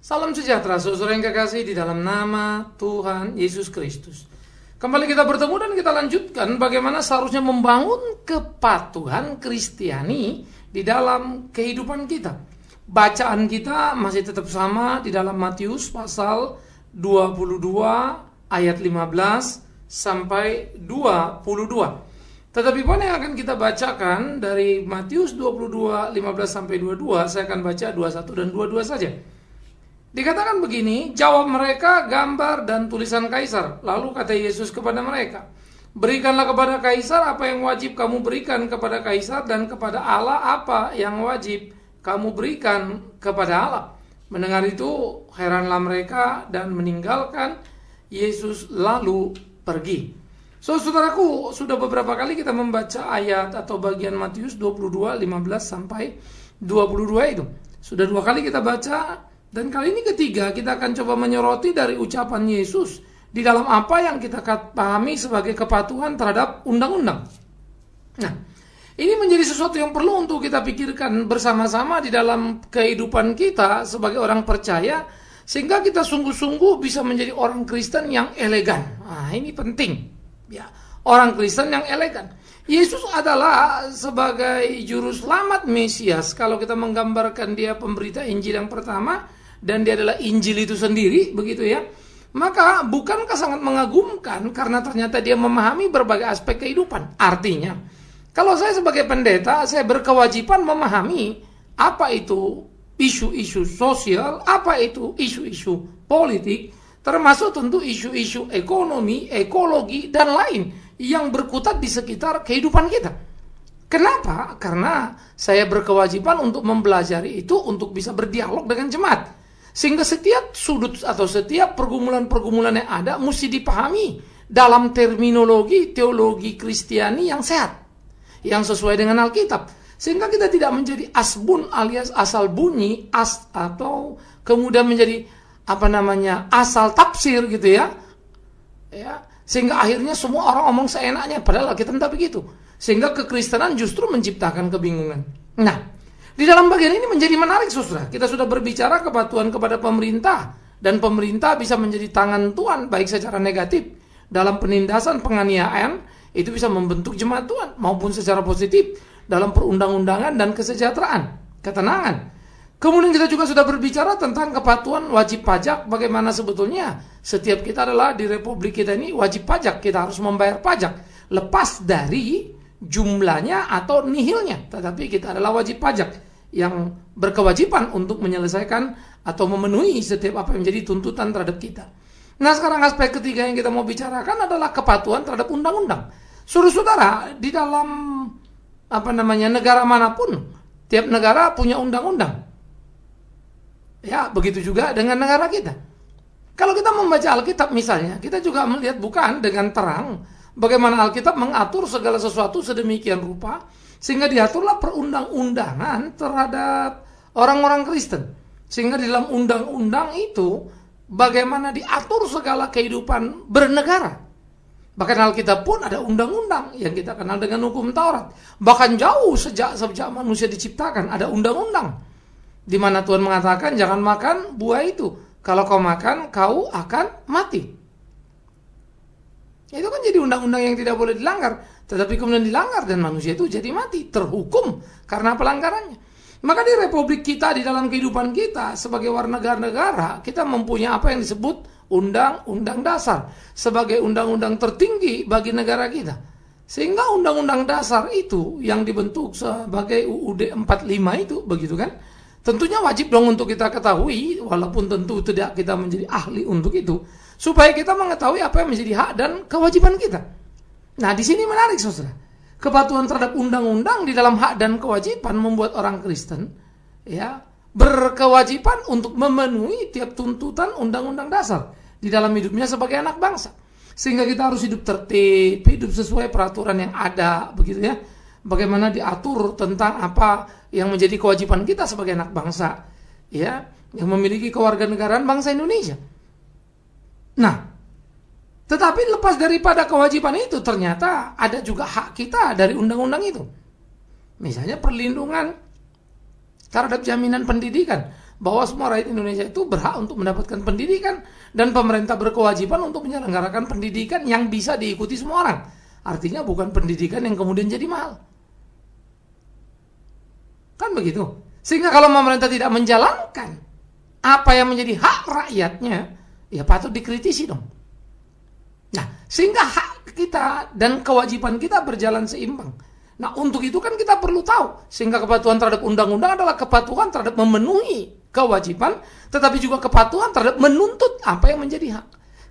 Salam sejahtera saudara yang kekasih di dalam nama Tuhan Yesus Kristus. Kembali kita bertemu dan kita lanjutkan bagaimana seharusnya membangun kepatuhan Kristiani di dalam kehidupan kita. Bacaan kita masih tetap sama di dalam Matius pasal 22 ayat 15 sampai 22. Tetapi poin yang akan kita bacakan dari Matius 22 15 sampai 22, saya akan baca 21 dan 22 saja. Dikatakan begini, jawab mereka, gambar dan tulisan kaisar. Lalu kata Yesus kepada mereka, berikanlah kepada kaisar apa yang wajib kamu berikan kepada kaisar, dan kepada Allah apa yang wajib kamu berikan kepada Allah. Mendengar itu heranlah mereka dan meninggalkan Yesus lalu pergi. Saudaraku, sudah beberapa kali kita membaca ayat atau bagian Matius 22 15 sampai 22 itu. Sudah 2 kali kita baca. Dan kali ini ketiga kita akan coba menyoroti dari ucapan Yesus di dalam apa yang kita pahami sebagai kepatuhan terhadap undang-undang. Nah, ini menjadi sesuatu yang perlu untuk kita pikirkan bersama-sama di dalam kehidupan kita sebagai orang percaya, sehingga kita sungguh-sungguh bisa menjadi orang Kristen yang elegan. Nah, ini penting. Ya, orang Kristen yang elegan. Yesus adalah sebagai juru selamat Mesias. Kalau kita menggambarkan dia pemberita Injil yang pertama, dan dia adalah Injil itu sendiri, begitu ya. Maka bukankah sangat mengagumkan karena ternyata dia memahami berbagai aspek kehidupan. Artinya, kalau saya sebagai pendeta, saya berkewajiban memahami apa itu isu-isu sosial, apa itu isu-isu politik, termasuk tentu isu-isu ekonomi, ekologi, dan lain yang berkutat di sekitar kehidupan kita. Kenapa? Karena saya berkewajiban untuk mempelajari itu untuk bisa berdialog dengan jemaat. Sehingga setiap sudut atau setiap pergumulan-pergumulan yang ada mesti dipahami dalam terminologi teologi Kristiani yang sehat, yang sesuai dengan Alkitab. Sehingga kita tidak menjadi asbun alias asal bunyi, atau kemudian menjadi asal tafsir gitu ya. Sehingga akhirnya semua orang omong seenaknya, padahal kita tidak begitu. Sehingga kekristenan justru menciptakan kebingungan. Nah, di dalam bagian ini menjadi menarik, saudara. Kita sudah berbicara kepatuhan kepada pemerintah, dan pemerintah bisa menjadi tangan Tuhan baik secara negatif dalam penindasan penganiayaan, itu bisa membentuk jemaat Tuhan, maupun secara positif dalam perundang-undangan dan kesejahteraan, ketenangan. Kemudian kita juga sudah berbicara tentang kepatuhan wajib pajak, bagaimana sebetulnya setiap kita adalah di republik kita ini wajib pajak, kita harus membayar pajak lepas dari jumlahnya atau nihilnya, tetapi kita adalah wajib pajak yang berkewajiban untuk menyelesaikan atau memenuhi setiap apa yang menjadi tuntutan terhadap kita. Nah, sekarang aspek ketiga yang kita mau bicarakan adalah kepatuhan terhadap undang-undang. Saudara-saudara, di dalam negara manapun, tiap negara punya undang-undang. Ya, begitu juga dengan negara kita. Kalau kita membaca Alkitab misalnya, kita juga melihat bukan dengan terang bagaimana Alkitab mengatur segala sesuatu sedemikian rupa sehingga diaturlah perundang-undangan terhadap orang-orang Kristen. Sehingga di dalam undang-undang itu bagaimana diatur segala kehidupan bernegara. Bahkan Alkitab pun ada undang-undang yang kita kenal dengan hukum Taurat. Bahkan jauh sejak manusia diciptakan ada undang-undang di mana Tuhan mengatakan jangan makan buah itu. Kalau kau makan kau akan mati. Itu kan jadi undang-undang yang tidak boleh dilanggar, tetapi kemudian dilanggar dan manusia itu jadi mati, terhukum karena pelanggarannya. Maka di republik kita, di dalam kehidupan kita sebagai warga negara, kita mempunyai apa yang disebut undang-undang dasar sebagai undang-undang tertinggi bagi negara kita. Sehingga undang-undang dasar itu yang dibentuk sebagai UUD 45 itu, begitu kan? Tentunya wajib dong untuk kita ketahui, walaupun tentu tidak kita menjadi ahli untuk itu, supaya kita mengetahui apa yang menjadi hak dan kewajiban kita. Nah, di sini menarik, saudara. Kepatuhan terhadap undang-undang di dalam hak dan kewajiban membuat orang Kristen ya berkewajiban untuk memenuhi tiap tuntutan undang-undang dasar di dalam hidupnya sebagai anak bangsa. Sehingga kita harus hidup tertib, hidup sesuai peraturan yang ada, begitu ya. Bagaimana diatur tentang apa yang menjadi kewajiban kita sebagai anak bangsa, ya, yang memiliki kewarganegaraan bangsa Indonesia. Nah, tetapi lepas daripada kewajiban itu, ternyata ada juga hak kita dari undang-undang itu. Misalnya perlindungan terhadap jaminan pendidikan. bahwa semua rakyat Indonesia itu berhak untuk mendapatkan pendidikan dan pemerintah berkewajiban untuk menyelenggarakan pendidikan yang bisa diikuti semua orang. Artinya bukan pendidikan yang kemudian jadi mahal. Kan begitu. Sehingga kalau pemerintah tidak menjalankan apa yang menjadi hak rakyatnya, ya patut dikritisi dong. Nah, sehingga hak kita dan kewajiban kita berjalan seimbang. Nah, untuk itu kan kita perlu tahu, sehingga kepatuhan terhadap undang-undang adalah kepatuhan terhadap memenuhi kewajiban, tetapi juga kepatuhan terhadap menuntut apa yang menjadi hak.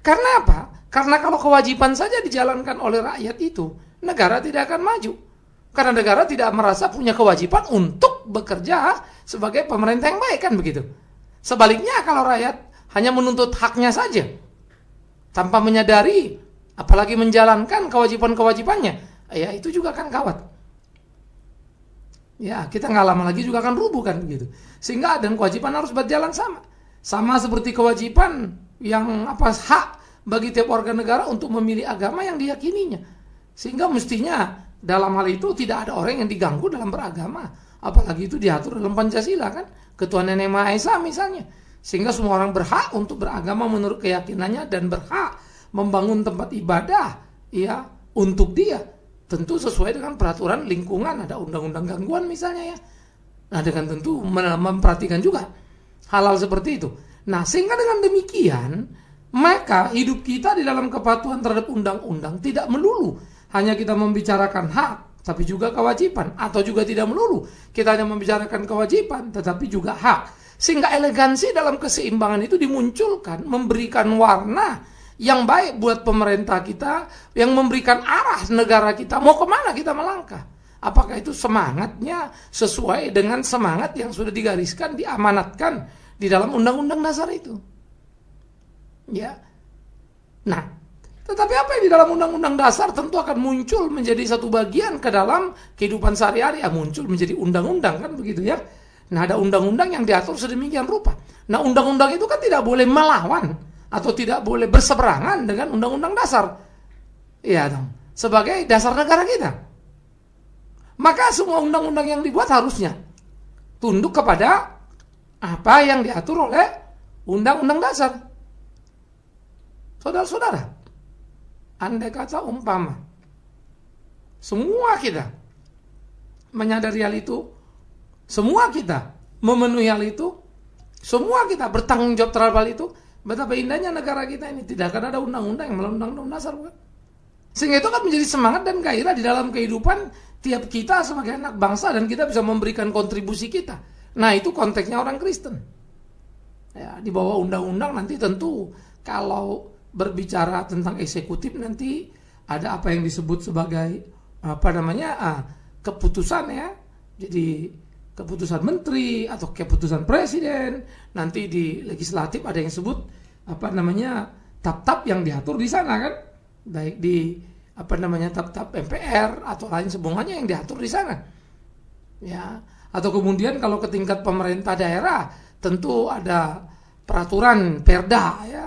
Karena apa? Karena kalau kewajiban saja dijalankan oleh rakyat itu, negara tidak akan maju. Karena negara tidak merasa punya kewajiban untuk bekerja sebagai pemerintah yang baik, kan begitu. Sebaliknya kalau rakyat hanya menuntut haknya saja, tanpa menyadari, apalagi menjalankan kewajiban-kewajibannya, ya itu juga kan gawat. Ya, kita nggak lama lagi juga akan rubuh kan gitu. Sehingga dan kewajiban harus berjalan sama. Sama seperti kewajiban yang hak bagi tiap warga negara untuk memilih agama yang diyakininya. Sehingga mestinya dalam hal itu tidak ada orang yang diganggu dalam beragama. Apalagi itu diatur dalam Pancasila kan. Ketuhanan Yang Maha Esa misalnya. Sehingga semua orang berhak untuk beragama menurut keyakinannya dan berhak membangun tempat ibadah ya untuk dia. Tentu sesuai dengan peraturan lingkungan, ada undang-undang gangguan misalnya ya. Nah, dengan tentu memperhatikan juga hal-hal seperti itu. Nah, sehingga dengan demikian, maka hidup kita di dalam kepatuhan terhadap undang-undang tidak melulu hanya kita membicarakan hak, tapi juga kewajiban. Atau juga tidak melulu kita hanya membicarakan kewajiban, tetapi juga hak. Sehingga elegansi dalam keseimbangan itu dimunculkan, memberikan warna yang baik buat pemerintah kita, yang memberikan arah negara kita, mau kemana kita melangkah. Apakah itu semangatnya sesuai dengan semangat yang sudah digariskan, diamanatkan di dalam undang-undang dasar itu. Ya. Nah, tetapi apa yang di dalam undang-undang dasar tentu akan muncul menjadi satu bagian ke dalam kehidupan sehari-hari, muncul menjadi undang-undang kan begitu ya. Nah, ada undang-undang yang diatur sedemikian rupa. Nah, undang-undang itu kan tidak boleh melawan atau tidak boleh berseberangan dengan undang-undang dasar. Iya dong, sebagai dasar negara kita. Maka semua undang-undang yang dibuat harusnya tunduk kepada apa yang diatur oleh undang-undang dasar. Saudara-saudara, andai kata umpama semua kita menyadari hal itu, semua kita memenuhi hal itu, semua kita bertanggung jawab terhadap hal itu, betapa indahnya negara kita ini. Tidak akan ada undang-undang yang melawan undang-undang dasar, bukan? Sehingga itu kan menjadi semangat dan gairah di dalam kehidupan tiap kita sebagai anak bangsa, dan kita bisa memberikan kontribusi kita. Nah, itu konteksnya orang Kristen. Ya, di bawah undang-undang nanti tentu kalau berbicara tentang eksekutif nanti ada apa yang disebut sebagai keputusan ya. Jadi keputusan menteri atau keputusan presiden, nanti di legislatif ada yang sebut tap-tap yang diatur di sana kan, baik di tap-tap MPR atau lain sebagainya yang diatur di sana ya. Atau kemudian kalau ke tingkat pemerintah daerah tentu ada peraturan perda ya,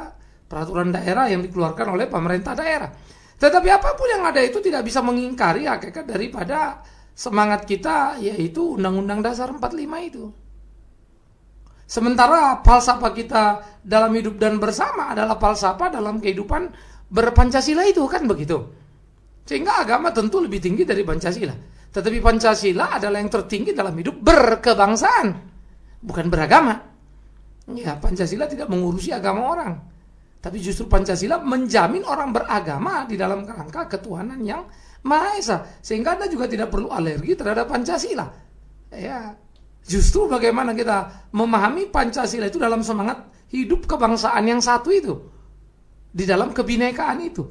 peraturan daerah yang dikeluarkan oleh pemerintah daerah. Tetapi apapun yang ada itu tidak bisa mengingkari hakikat daripada semangat kita, yaitu Undang-Undang Dasar 45 itu. Sementara falsafah kita dalam hidup dan bersama adalah falsafah dalam kehidupan berpancasila itu, kan begitu. Sehingga agama tentu lebih tinggi dari Pancasila. Tetapi Pancasila adalah yang tertinggi dalam hidup berkebangsaan, bukan beragama. Ya, Pancasila tidak mengurusi agama orang. Tapi justru Pancasila menjamin orang beragama di dalam kerangka ketuhanan yang Maha Esa, sehingga Anda juga tidak perlu alergi terhadap Pancasila. Ya, justru bagaimana kita memahami Pancasila itu dalam semangat hidup kebangsaan yang satu itu, di dalam kebinekaan itu.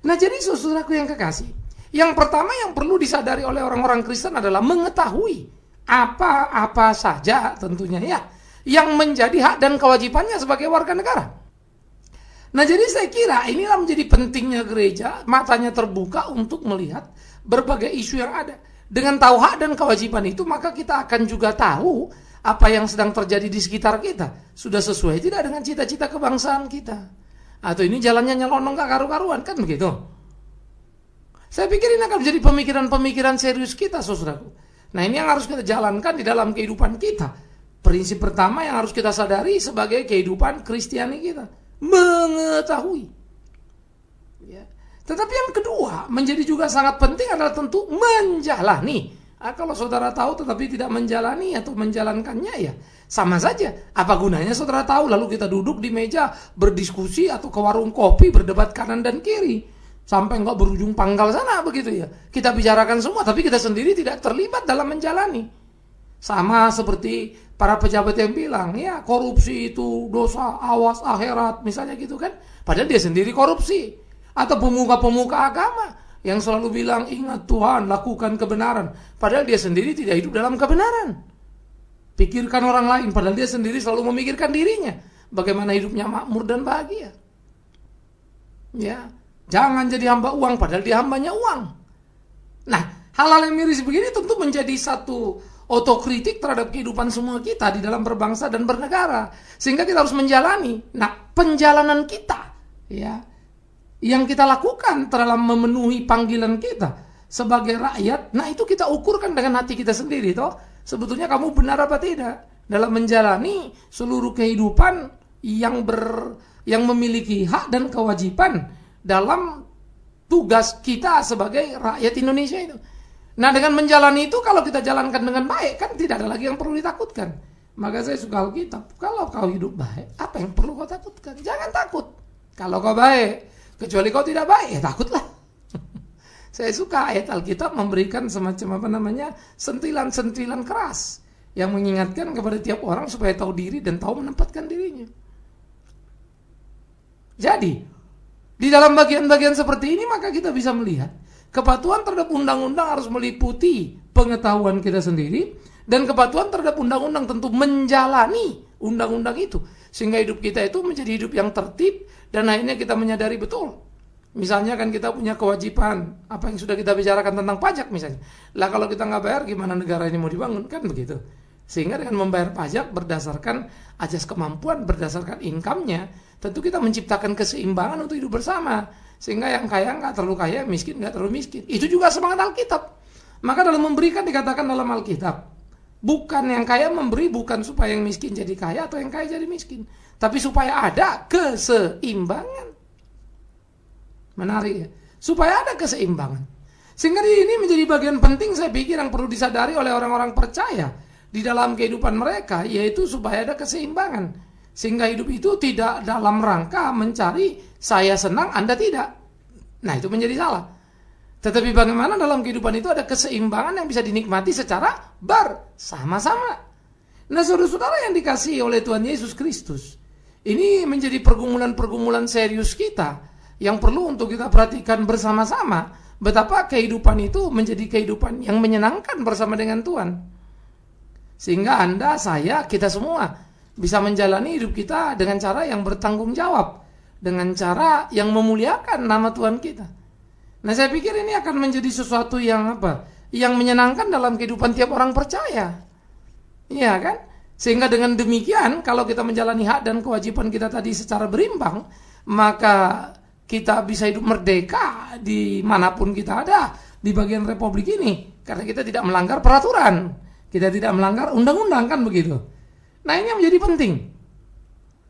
Nah, jadi saudaraku yang kekasih, yang pertama yang perlu disadari oleh orang-orang Kristen adalah mengetahui apa-apa saja tentunya ya yang menjadi hak dan kewajibannya sebagai warga negara. Nah, jadi saya kira inilah menjadi pentingnya gereja, matanya terbuka untuk melihat berbagai isu yang ada. Dengan tahu hak dan kewajiban itu, maka kita akan juga tahu apa yang sedang terjadi di sekitar kita. Sudah sesuai tidak dengan cita-cita kebangsaan kita? Atau ini jalannya nyelonong gak karu-karuan, kan begitu? Saya pikir ini akan menjadi pemikiran-pemikiran serius kita, saudaraku. Nah, ini yang harus kita jalankan di dalam kehidupan kita. Prinsip pertama yang harus kita sadari sebagai kehidupan Kristiani kita, mengetahui. Ya. Tetapi yang kedua menjadi juga sangat penting adalah tentu menjalani. Kalau saudara tahu tetapi tidak menjalani atau menjalankannya, ya sama saja. Apa gunanya saudara tahu lalu kita duduk di meja berdiskusi atau ke warung kopi berdebat kanan dan kiri sampai nggak berujung pangkal sana begitu ya. Kita bicarakan semua tapi kita sendiri tidak terlibat dalam menjalani. Sama seperti para pejabat yang bilang, ya korupsi itu dosa, awas akhirat misalnya gitu kan. Padahal dia sendiri korupsi. Atau pemuka-pemuka agama yang selalu bilang, ingat Tuhan, lakukan kebenaran. Padahal dia sendiri tidak hidup dalam kebenaran. Pikirkan orang lain, padahal dia sendiri selalu memikirkan dirinya. Bagaimana hidupnya makmur dan bahagia. Ya, jangan jadi hamba uang, padahal dia hambanya uang. Nah, hal-hal yang miris begini tentu menjadi satu otokritik terhadap kehidupan semua kita di dalam berbangsa dan bernegara. Sehingga kita harus menjalani. Nah, penjalanan kita, ya, yang kita lakukan dalam memenuhi panggilan kita sebagai rakyat, nah itu kita ukurkan dengan hati kita sendiri toh. Sebetulnya kamu benar apa tidak dalam menjalani seluruh kehidupan yang memiliki hak dan kewajiban dalam tugas kita sebagai rakyat Indonesia itu. Nah, dengan menjalani itu kalau kita jalankan dengan baik kan tidak ada lagi yang perlu ditakutkan. Maka saya suka Alkitab, kalau kau hidup baik, apa yang perlu kau takutkan? Jangan takut. Kalau kau baik, kecuali kau tidak baik, ya takutlah. Saya suka ayat Alkitab memberikan semacam sentilan-sentilan keras yang mengingatkan kepada tiap orang supaya tahu diri dan tahu menempatkan dirinya. Jadi, di dalam bagian-bagian seperti ini maka kita bisa melihat kepatuhan terhadap undang-undang harus meliputi pengetahuan kita sendiri, dan kepatuhan terhadap undang-undang tentu menjalani undang-undang itu sehingga hidup kita itu menjadi hidup yang tertib. Dan akhirnya kita menyadari betul. Misalnya kan kita punya kewajiban, apa yang sudah kita bicarakan tentang pajak misalnya. Lah kalau kita nggak bayar gimana negara ini mau dibangun, kan begitu. Sehingga dengan membayar pajak berdasarkan ajas kemampuan, berdasarkan income-nya, tentu kita menciptakan keseimbangan untuk hidup bersama. Sehingga yang kaya nggak terlalu kaya, miskin nggak terlalu miskin. Itu juga semangat Alkitab. Maka dalam memberikan dikatakan dalam Alkitab, bukan yang kaya memberi bukan supaya yang miskin jadi kaya atau yang kaya jadi miskin, tapi supaya ada keseimbangan. Menarik ya? Supaya ada keseimbangan. Sehingga ini menjadi bagian penting saya pikir yang perlu disadari oleh orang-orang percaya di dalam kehidupan mereka, yaitu supaya ada keseimbangan. Sehingga hidup itu tidak dalam rangka mencari saya senang, Anda tidak. Nah, itu menjadi salah. Tetapi bagaimana dalam kehidupan itu ada keseimbangan yang bisa dinikmati secara bersama-sama. Nah, saudara-saudara yang dikasihi oleh Tuhan Yesus Kristus, ini menjadi pergumulan-pergumulan serius kita yang perlu untuk kita perhatikan bersama-sama. Betapa kehidupan itu menjadi kehidupan yang menyenangkan bersama dengan Tuhan. Sehingga Anda, saya, kita semua bisa menjalani hidup kita dengan cara yang bertanggung jawab, dengan cara yang memuliakan nama Tuhan kita. Nah, saya pikir ini akan menjadi sesuatu yang yang menyenangkan dalam kehidupan tiap orang percaya. Iya kan? Sehingga dengan demikian kalau kita menjalani hak dan kewajiban kita tadi secara berimbang, maka kita bisa hidup merdeka dimanapun kita ada di bagian republik ini, karena kita tidak melanggar peraturan, kita tidak melanggar undang-undang, kan begitu. Nah, ini yang menjadi penting.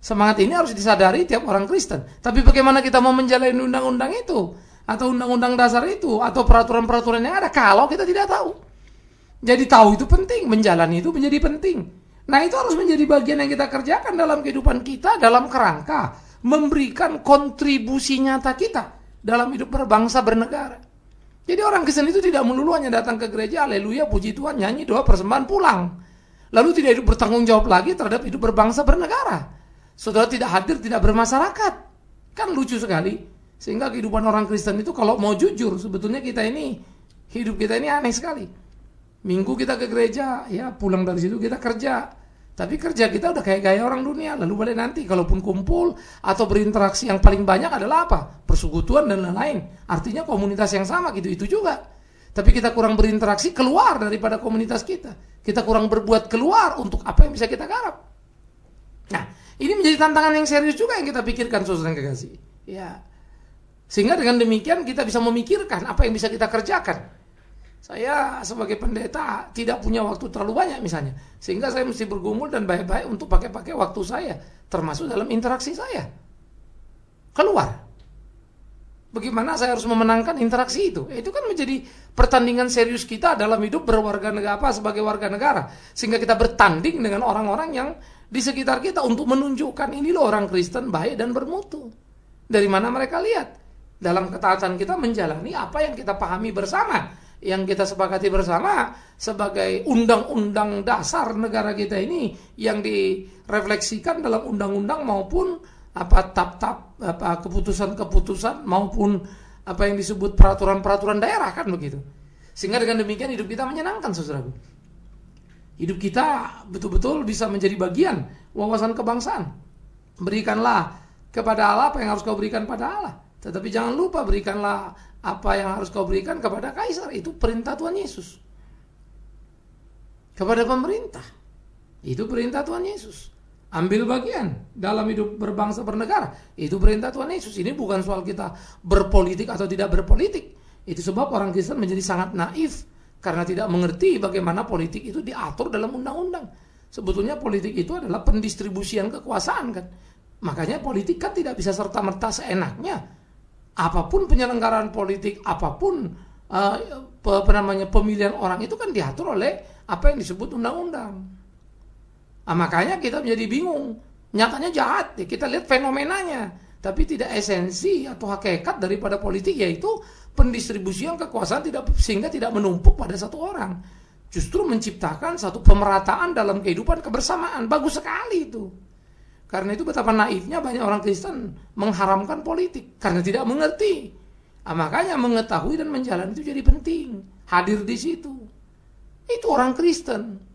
Semangat ini harus disadari tiap orang Kristen. Tapi bagaimana kita mau menjalani undang-undang itu, atau undang-undang dasar itu, atau peraturan-peraturan yang ada kalau kita tidak tahu? Jadi tahu itu penting, menjalani itu menjadi penting. Nah, itu harus menjadi bagian yang kita kerjakan dalam kehidupan kita, dalam kerangka memberikan kontribusi nyata kita dalam hidup berbangsa bernegara. Jadi orang Kristen itu tidak melulu hanya datang ke gereja, haleluya, puji Tuhan, nyanyi doa persembahan, pulang. Lalu tidak hidup bertanggung jawab lagi terhadap hidup berbangsa bernegara. Saudara tidak hadir, tidak bermasyarakat. Kan lucu sekali. Sehingga kehidupan orang Kristen itu kalau mau jujur, sebetulnya hidup kita ini aneh sekali. Minggu kita ke gereja, ya pulang dari situ kita kerja. Tapi kerja kita udah kayak gaya orang dunia. Lalu balik nanti, kalaupun kumpul atau berinteraksi yang paling banyak adalah apa? Persekutuan dan lain-lain. Artinya komunitas yang sama gitu, itu juga. Tapi kita kurang berinteraksi keluar daripada komunitas kita. Kita kurang berbuat keluar untuk apa yang bisa kita garap. Nah, ini menjadi tantangan yang serius juga yang kita pikirkan, saudara yang kekasih. Ya. Sehingga dengan demikian kita bisa memikirkan apa yang bisa kita kerjakan. Saya sebagai pendeta tidak punya waktu terlalu banyak misalnya. Sehingga saya mesti bergumul dan baik-baik untuk pakai waktu saya. Termasuk dalam interaksi saya. Keluar. Bagaimana saya harus memenangkan interaksi itu? Itu kan menjadi pertandingan serius kita dalam hidup berwarga negara sebagai warga negara. Sehingga kita bertanding dengan orang-orang yang di sekitar kita untuk menunjukkan ini loh orang Kristen baik dan bermutu. Dari mana mereka lihat? Dalam ketaatan kita menjalani apa yang kita pahami bersama. Yang kita sepakati bersama sebagai undang-undang dasar negara kita ini yang direfleksikan dalam undang-undang maupun keputusan-keputusan maupun apa yang disebut peraturan-peraturan daerah kan begitu. Sehingga dengan demikian hidup kita menyenangkan, saudaraku. Hidup kita betul-betul bisa menjadi bagian wawasan kebangsaan. Berikanlah kepada Allah apa yang harus kau berikan pada Allah. Tetapi jangan lupa berikanlah apa yang harus kau berikan kepada kaisar. Itu perintah Tuhan Yesus. Kepada pemerintah. Itu perintah Tuhan Yesus. Ambil bagian dalam hidup berbangsa bernegara. Itu perintah Tuhan Yesus. Ini bukan soal kita berpolitik atau tidak berpolitik. Itu sebab orang Kristen menjadi sangat naif karena tidak mengerti bagaimana politik itu diatur dalam undang-undang. Sebetulnya politik itu adalah pendistribusian kekuasaan kan. Makanya politik kan tidak bisa serta-merta seenaknya. Apapun penyelenggaraan politik, apapun pemilihan orang itu kan diatur oleh apa yang disebut undang-undang. Makanya kita menjadi bingung. Nyatanya jahat, ya, kita lihat fenomenanya. Tapi tidak esensi atau hakikat daripada politik, yaitu pendistribusian kekuasaan sehingga tidak menumpuk pada satu orang. Justru menciptakan satu pemerataan dalam kehidupan kebersamaan. Bagus sekali itu. Karena itu betapa naifnya banyak orang Kristen mengharamkan politik. Karena tidak mengerti. Makanya mengetahui dan menjalani itu jadi penting. Hadir di situ. Itu orang Kristen.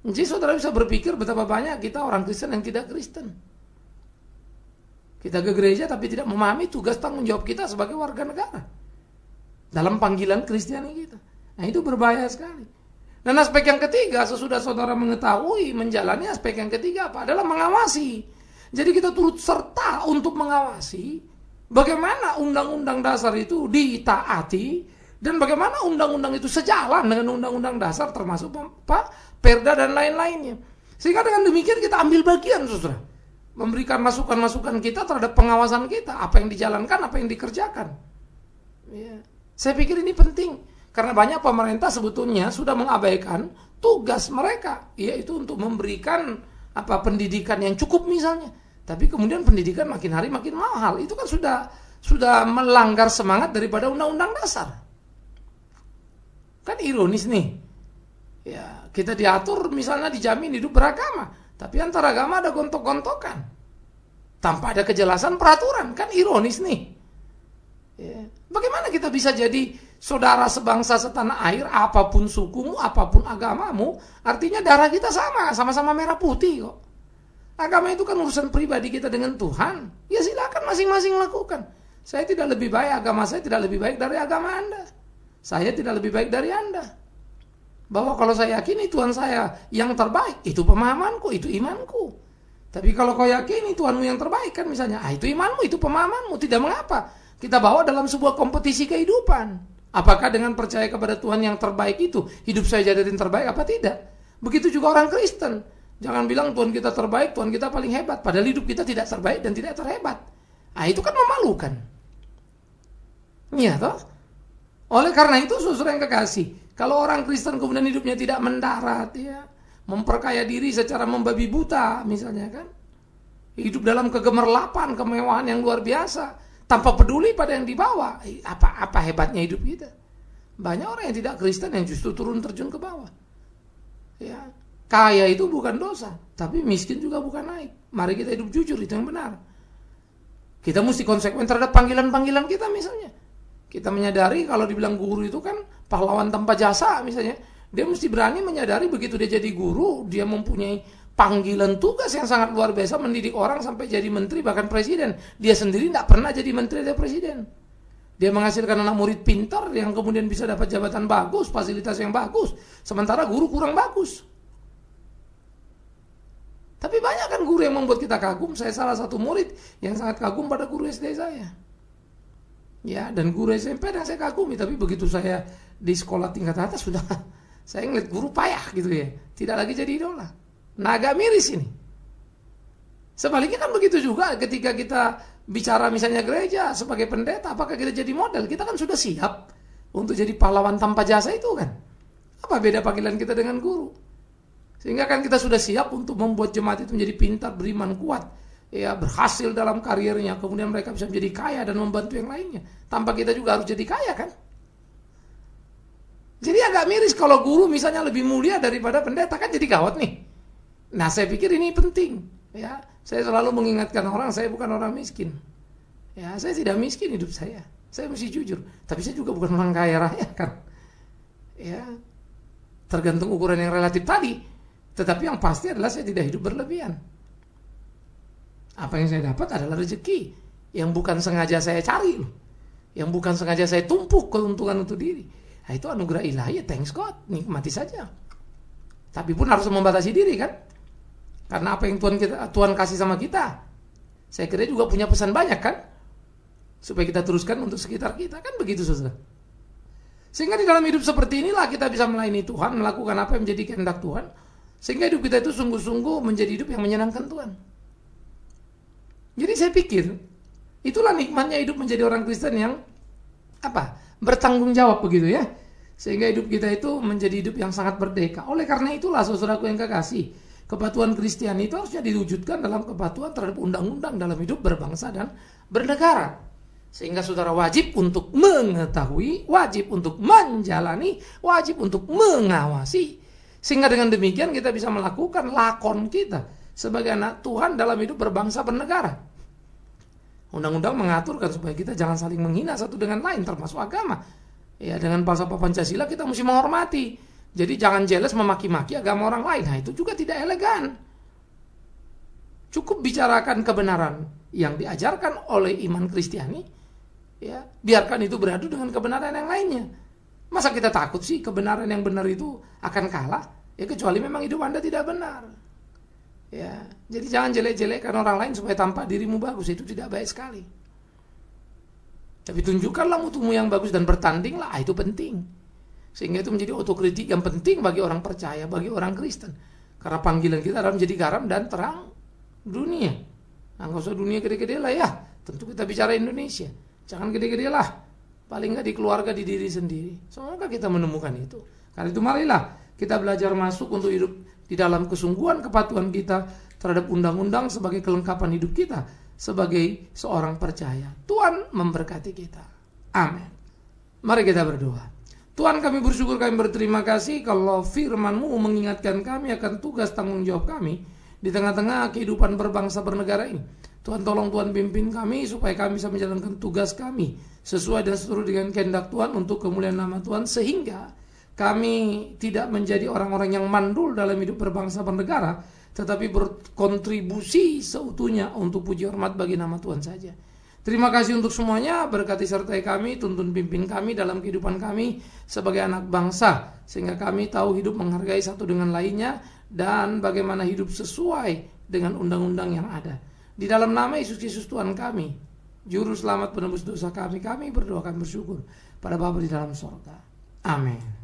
Jadi saudara bisa berpikir betapa banyak kita orang Kristen yang tidak Kristen. Kita ke gereja tapi tidak memahami tugas tanggung jawab kita sebagai warga negara. Dalam panggilan Kristiani kita. Nah itu berbahaya sekali. Dan aspek yang ketiga, sesudah saudara mengetahui, menjalani aspek yang ketiga apa? Adalah mengawasi. Jadi kita turut serta untuk mengawasi bagaimana undang-undang dasar itu ditaati dan bagaimana undang-undang itu sejalan dengan undang-undang dasar termasuk Perda dan lain-lainnya. Sehingga dengan demikian kita ambil bagian, saudara. Memberikan masukan-masukan kita terhadap pengawasan kita. Apa yang dijalankan, apa yang dikerjakan. Ya. Saya pikir ini penting. Karena banyak pemerintah sebetulnya sudah mengabaikan tugas mereka. Yaitu untuk memberikan pendidikan yang cukup misalnya. Tapi kemudian pendidikan makin hari makin mahal. Itu kan sudah melanggar semangat daripada undang-undang dasar. Kan ironis nih. Ya, kita diatur misalnya dijamin hidup beragama, tapi antar agama ada gontok-gontokan tanpa ada kejelasan peraturan, kan ironis nih. Ya. Bagaimana kita bisa jadi saudara sebangsa setanah air, apapun sukumu, apapun agamamu, artinya darah kita sama-sama merah putih kok. Agama itu kan urusan pribadi kita dengan Tuhan. Ya silakan masing-masing lakukan. Saya tidak lebih baik, agama saya tidak lebih baik dari agama Anda. Saya tidak lebih baik dari Anda. Bahwa kalau saya yakini Tuhan saya yang terbaik, itu pemahamanku, itu imanku. Tapi kalau kau yakini Tuhanmu yang terbaik kan misalnya, itu imanmu, itu pemahamanmu, tidak mengapa. Kita bawa dalam sebuah kompetisi kehidupan. Apakah dengan percaya kepada Tuhan yang terbaik itu, hidup saya jadiin terbaik apa tidak? Begitu juga orang Kristen. Jangan bilang Tuhan kita terbaik, Tuhan kita paling hebat. Padahal hidup kita tidak terbaik dan tidak terhebat. Itu kan memalukan. Iya toh? Oleh karena itu saudara yang kekasih, kalau orang Kristen kemudian hidupnya tidak mendarat, ya, memperkaya diri secara membabi buta, misalnya kan, hidup dalam kegemerlapan, kemewahan yang luar biasa, tanpa peduli pada yang dibawa, apa hebatnya hidup kita? Banyak orang yang tidak Kristen yang justru turun terjun ke bawah. Ya, kaya itu bukan dosa, tapi miskin juga bukan naik. Mari kita hidup jujur, itu yang benar. Kita mesti konsekuen terhadap panggilan-panggilan kita misalnya. Kita menyadari kalau dibilang guru itu kan pahlawan tanpa jasa misalnya. Dia mesti berani menyadari begitu dia jadi guru, dia mempunyai panggilan tugas yang sangat luar biasa mendidik orang sampai jadi menteri bahkan presiden. Dia sendiri tidak pernah jadi menteri atau presiden. Dia menghasilkan anak murid pintar yang kemudian bisa dapat jabatan bagus, fasilitas yang bagus. Sementara guru kurang bagus. Tapi banyak kan guru yang membuat kita kagum. Saya salah satu murid yang sangat kagum pada guru SD saya. Ya, dan guru SMP yang saya kagumi, tapi begitu saya di sekolah tingkat atas sudah saya ngeliat guru payah gitu ya, tidak lagi jadi idola. Nah, agak miris ini. Sebaliknya kan begitu juga ketika kita bicara misalnya gereja sebagai pendeta, apakah kita jadi model? Kita kan sudah siap untuk jadi pahlawan tanpa jasa itu kan. Apa beda panggilan kita dengan guru? Sehingga kan kita sudah siap untuk membuat jemaat itu menjadi pintar, beriman, kuat, ya, berhasil dalam karirnya, kemudian mereka bisa menjadi kaya dan membantu yang lainnya. Tanpa kita juga harus jadi kaya kan? Jadi agak miris kalau guru misalnya lebih mulia daripada pendeta, kan jadi gawat nih. Nah, saya pikir ini penting, ya. Saya selalu mengingatkan orang, saya bukan orang miskin. Ya, saya tidak miskin hidup saya. Saya mesti jujur, tapi saya juga bukan orang kaya raya kan. Ya. Tergantung ukuran yang relatif tadi. Tetapi yang pasti adalah saya tidak hidup berlebihan. Apa yang saya dapat adalah rezeki yang bukan sengaja saya cari loh. Yang bukan sengaja saya tumpuk keuntungan untuk diri. Nah, itu anugerah ilahi, ya thanks God, nikmati saja. Tapi pun harus membatasi diri kan? Karena apa yang Tuhan kasih sama kita, saya kira juga punya pesan banyak kan? Supaya kita teruskan untuk sekitar kita, kan begitu saudara. Sehingga di dalam hidup seperti inilah kita bisa melayani Tuhan, melakukan apa yang menjadi kehendak Tuhan. Sehingga hidup kita itu sungguh-sungguh menjadi hidup yang menyenangkan Tuhan. Jadi saya pikir, itulah nikmatnya hidup menjadi orang Kristen yang bertanggung jawab begitu ya. Sehingga hidup kita itu menjadi hidup yang sangat merdeka. Oleh karena itulah saudaraku yang kekasih, kepatuhan Kristiani itu harusnya diwujudkan dalam kepatuhan terhadap undang-undang dalam hidup berbangsa dan bernegara. Sehingga saudara wajib untuk mengetahui, wajib untuk menjalani, wajib untuk mengawasi. Sehingga dengan demikian kita bisa melakukan lakon kita sebagai anak Tuhan dalam hidup berbangsa bernegara. Undang-undang mengaturkan supaya kita jangan saling menghina satu dengan lain, termasuk agama. Ya, dengan falsafah Pancasila kita mesti menghormati. Jadi jangan jealous memaki-maki agama orang lain. Nah, itu juga tidak elegan. Cukup bicarakan kebenaran yang diajarkan oleh iman Kristiani. Ya, biarkan itu beradu dengan kebenaran yang lainnya. Masa kita takut sih kebenaran yang benar itu akan kalah? Ya, kecuali memang hidup Anda tidak benar. Ya, jadi jangan jelek-jelekkan orang lain supaya tampak dirimu bagus, itu tidak baik sekali. Tapi tunjukkanlah mutumu yang bagus dan bertandinglah, itu penting. Sehingga itu menjadi otokritik yang penting bagi orang percaya, bagi orang Kristen. Karena panggilan kita adalah menjadi garam dan terang dunia. Nah, nggak usah dunia gede-gede lah ya. Tentu kita bicara Indonesia. Jangan gede-gede lah. Paling nggak di keluarga, di diri sendiri. Semoga kita menemukan itu. Karena itu marilah kita belajar masuk untuk hidup di dalam kesungguhan kepatuhan kita terhadap undang-undang sebagai kelengkapan hidup kita sebagai seorang percaya. Tuhan memberkati kita. Amin. Mari kita berdoa. Tuhan, kami bersyukur, kami berterima kasih kalau firman-Mu mengingatkan kami akan tugas tanggung jawab kami di tengah-tengah kehidupan berbangsa bernegara ini. Tuhan, tolong Tuhan pimpin kami supaya kami bisa menjalankan tugas kami sesuai dan seturut dengan kehendak Tuhan untuk kemuliaan nama Tuhan, sehingga kami tidak menjadi orang-orang yang mandul dalam hidup berbangsa bernegara, tetapi berkontribusi seutuhnya untuk puji hormat bagi nama Tuhan saja. Terima kasih untuk semuanya, berkati sertai kami, tuntun pimpin kami dalam kehidupan kami sebagai anak bangsa, sehingga kami tahu hidup menghargai satu dengan lainnya dan bagaimana hidup sesuai dengan undang-undang yang ada. Di dalam nama Yesus Kristus Tuhan kami, Juru Selamat penebus dosa kami berdoa, kami bersyukur pada Bapa di dalam sorga. Amin.